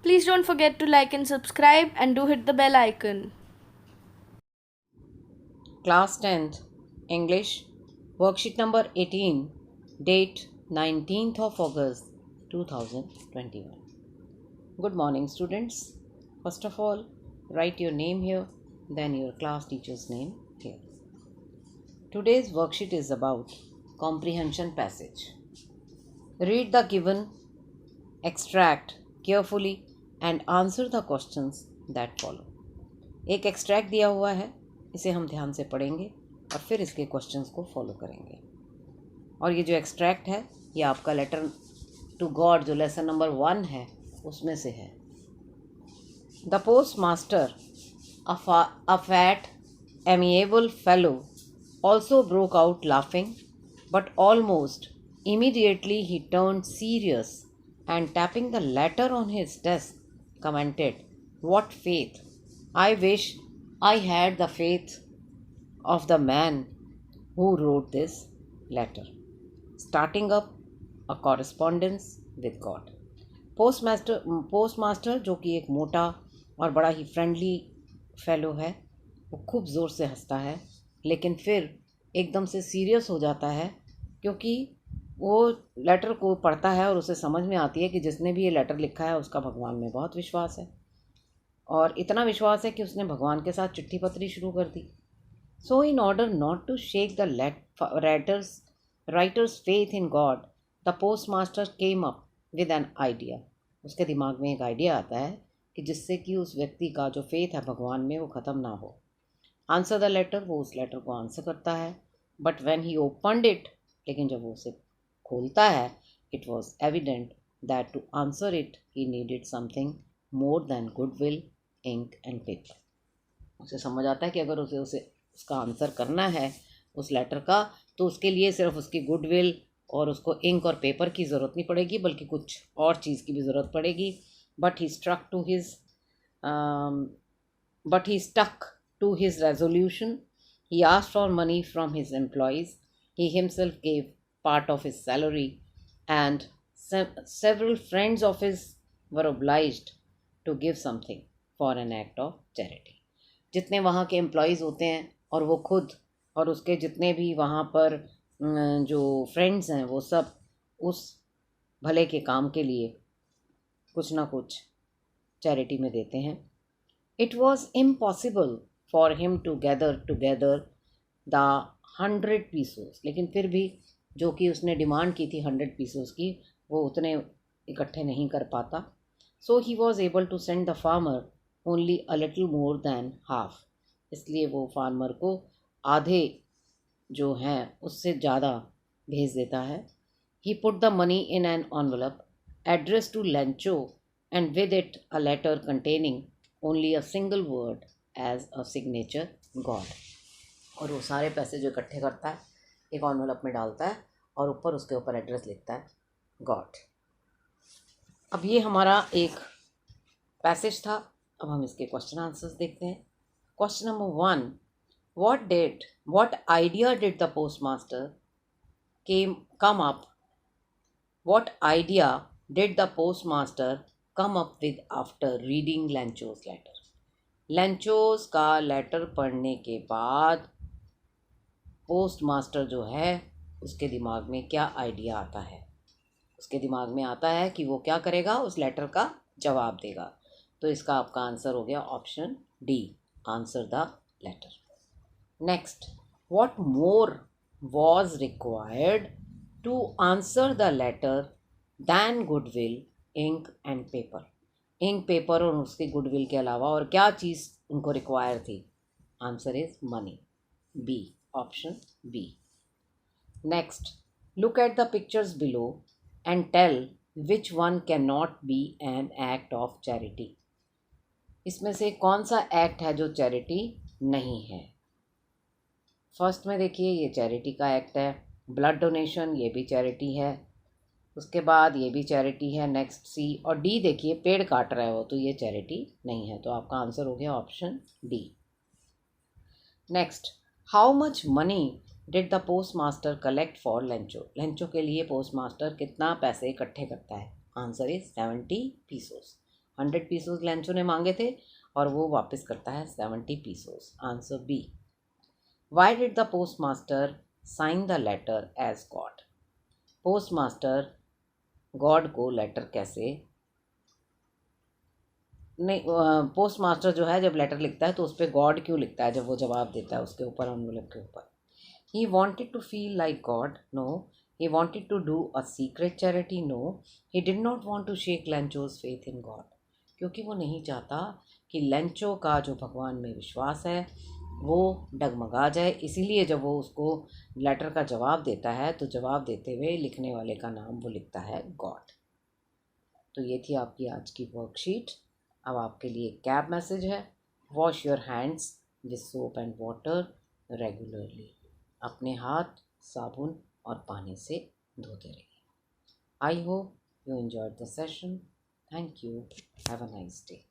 Please don't forget to like and subscribe and do hit the bell icon. Class 10th English Worksheet number 18, date 19th of August 2021. Good morning, students. First of all, write your name here, then your class teacher's name here. Today's worksheet is about comprehension passage. Read the given extract carefully and answer the questions that follow. एक extract दिया हुआ है, इसे हम ध्यान से पढ़ेंगे और फिर इसके क्वेश्चंस को फॉलो करेंगे। और ये जो एक्सट्रैक्ट है ये आपका लेटर टू गॉड जो लेसन नंबर 1 है उसमें से है। The post master a fat amiable fellow also broke out laughing but almost immediately he turned serious and tapping the letter on his desk commented, "What faith! I wish I had the faith of the man who wrote this letter." Starting up a correspondence with God. Postmaster जो कि एक मोटा और बड़ा ही friendly fellow है, वो खूब ज़ोर से हंसता है, लेकिन फिर एकदम से सीरियस हो जाता है क्योंकि वो लेटर को पढ़ता है और उसे समझ में आती है कि जिसने भी ये लेटर लिखा है उसका भगवान में बहुत विश्वास है, और इतना विश्वास है कि उसने भगवान के साथ चिट्ठी पत्री शुरू कर दी। So in order not to shake the writer's faith in God, the post master came up with an idea. उसके दिमाग में एक आइडिया आता है कि जिससे कि उस व्यक्ति का जो फेथ है भगवान में वो ख़त्म ना हो। आंसर द लेटर, वो उस लेटर को आंसर करता है। But when he opened it, लेकिन जब वो उसे खोलता है, it was evident that to answer it he needed something more than goodwill, ink and paper. उसे समझ आता है कि अगर उसे उसे उसका आंसर करना है उस लेटर का, तो उसके लिए सिर्फ उसकी गुडविल और उसको इंक और पेपर की ज़रूरत नहीं पड़ेगी, बल्कि कुछ और चीज़ की भी ज़रूरत पड़ेगी। But he stuck to his resolution. He asked for money from his employees. He himself gave part of his salary, and several friends of his were obliged to give something for an act of charity. जितने वहाँ के employees होते हैं और वो खुद और उसके जितने भी वहाँ पर जो फ्रेंड्स हैं वो सब उस भले के काम के लिए कुछ ना कुछ चैरिटी में देते हैं। It was impossible for him to gather together the 100 pesos, लेकिन फिर भी जो कि उसने डिमांड की थी 100 पीसोस की, वो उतने इकट्ठे नहीं कर पाता। So he was able to send the farmer only a little more than half, इसलिए वो फार्मर को आधे जो हैं उससे ज़्यादा भेज देता है। He put the money in an envelope address to Lencho and with it a letter containing only a single word as a signature God. और वो सारे पैसे जो इकट्ठे करता है एक एनवलप में डालता है और ऊपर उसके ऊपर एड्रेस लिखता है गॉड। अब ये हमारा एक पैसेज था। अब हम इसके क्वेश्चन आंसर्स देखते हैं। Question number 1, what idea did the post master come up what idea did the post master come up with after reading Lencho's letter. Lencho's का लेटर पढ़ने के बाद पोस्ट मास्टर जो है उसके दिमाग में क्या आइडिया आता है? उसके दिमाग में आता है कि वो क्या करेगा, उस लेटर का जवाब देगा। तो इसका आपका आंसर हो गया option D, answer the letter. Next, what more was required to answer the letter than goodwill, ink and paper. Ink, paper और उसके गुडविल के अलावा और क्या चीज़ उनको रिक्वायर थी? Answer is money, B, option B. Next, look at the pictures below and tell which one cannot be an act of charity. इसमें से कौन सा एक्ट है जो चैरिटी नहीं है? फर्स्ट में देखिए ये चैरिटी का एक्ट है। ब्लड डोनेशन, ये भी चैरिटी है। उसके बाद ये भी चैरिटी है। नेक्स्ट सी और डी देखिए, पेड़ काट रहा है वो, तो ये चैरिटी नहीं है। तो आपका आंसर हो गया option D. Next, how much money did the post master collect for Lencho. Lencho के लिए पोस्ट मास्टर कितना पैसे इकट्ठे करता है? Answer is 70 pesos. 100 pesos Lencho ने मांगे थे और वो वापस करता है 70 pesos. Answer B. Why did the post master sign the letter as God? Post master God को लेटर कैसे नहीं, पोस्ट मास्टर जो है जब लेटर लिखता है तो उस पर गॉड क्यों लिखता है जब वो जवाब देता है उसके ऊपर, एनवेलप के ऊपर? He wanted to feel like God? No. He wanted to do a secret charity? No. He did not want to shake Lencho's faith in God? क्योंकि वो नहीं चाहता कि लेंचो का जो भगवान में विश्वास है वो डगमगा जाए, इसीलिए जब वो उसको लेटर का जवाब देता है तो जवाब देते हुए लिखने वाले का नाम वो लिखता है गॉड। तो ये थी आपकी आज की वर्कशीट। अब आपके लिए कैब मैसेज है, wash your hands with soap and water regularly. अपने हाथ साबुन और पानी से धोते रहिए। I hope you enjoyed the session. Thank you. Have a nice day.